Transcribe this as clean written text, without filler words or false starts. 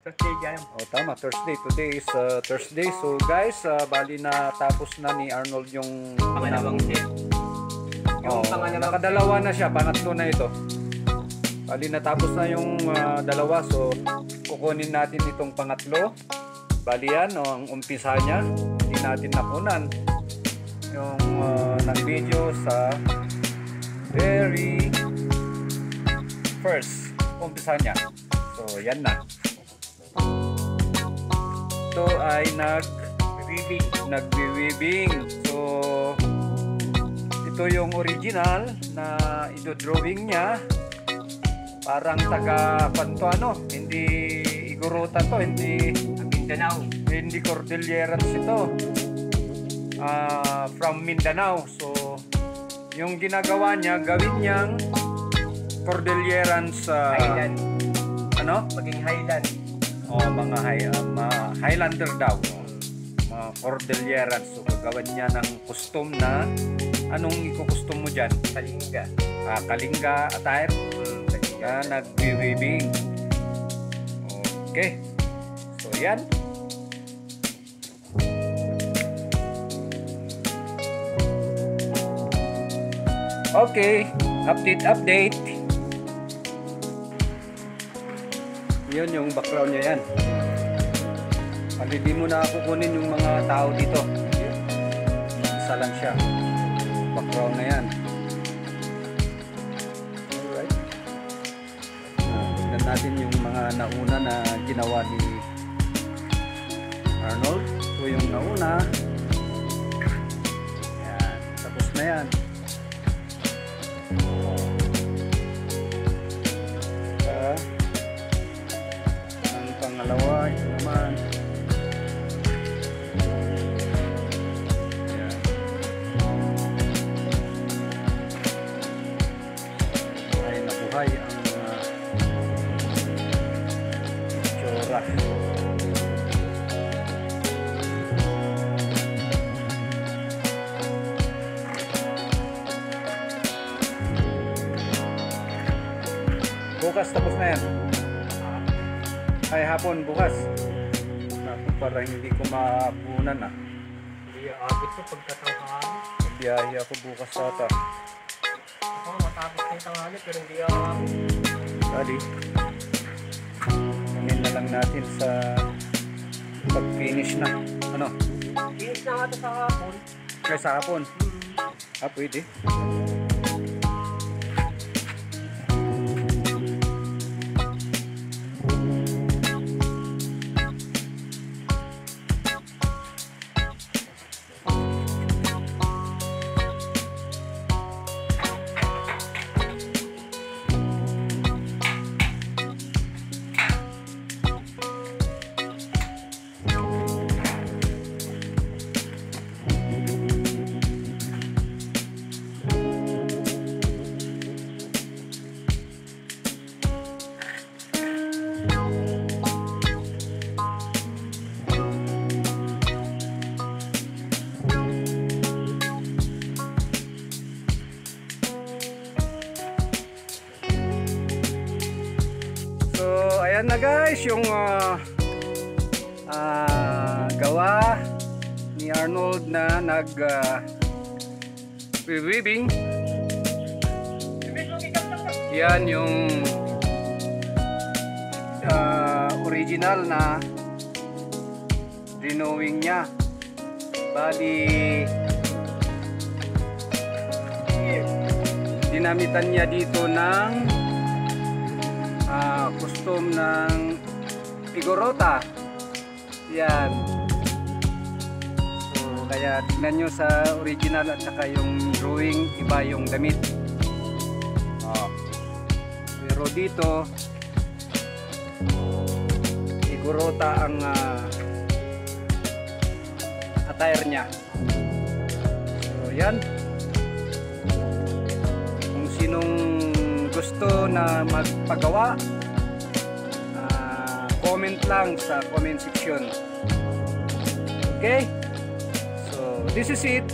Thursday dyan. Oh, tama, Thursday. Today is Thursday. So guys, bali na tapos na ni Arnold yung Pangalawang set. Oh, nakadalawa na siya, pangatlo na ito. Bali natapos na yung dalawa, so kukunin natin itong pangatlo. Bali yan, ang umpisa niya. Hindi natin nakunan yung ng video sa very first umpisa niya. So yan na. Ito ay nagbi-weaving. So ito yung original na ido-drawing niya. Parang taga-Pantuano, hindi Igurutan to, hindi Mindanao. Hindi Cordilleras ito. From Mindanao. So yung ginagawa niya, gawin niyang Cordillerans Highland. ano? Maging Highland. Mga Highlander daw. Mga Cordillerans. So gagawin niya ng custom na anong iko-custom mo dyan? Kalinga. Kalinga attire na nagbi-weaving. Okay. So yan. Okay, update. Yun yung background niya yan. Hindi mo na kukunin yung mga tao dito. Isa lang siya. Background na yan. Alright. Tignan natin yung mga nauna na ginawa ni Arnold. Ito yung nauna. Yan. Tapos na yan. Ang pangalawa, ito naman. Yan. Ay nabuhay ang itsura. Bukas tapos na yan. Ay hapon bukas. Hapon para hindi ko mapunan ah. Hindi abot ko pagkatanghali. Biyahe ako bukas ata. Ako matapos ng tanghali pero hindi abot. Dali. Kunin na lang natin sa pag-finish na. Ano? Finish na nga ito sa hapon. Kaya sa hapon. Pwede. Ayan na guys yung gawa ni Arnold na weaving. Yan yung original na drawing niya. Bali dinamitan niya dito ng custom ng Igorota. Yan. So kaya tignan nyo sa original at saka yung drawing, iba yung damit. Pero dito Igorota ang attire niya. So yan. Kung sinong gusto na magpagawa, comment lang sa comment section. Okay? So this is it.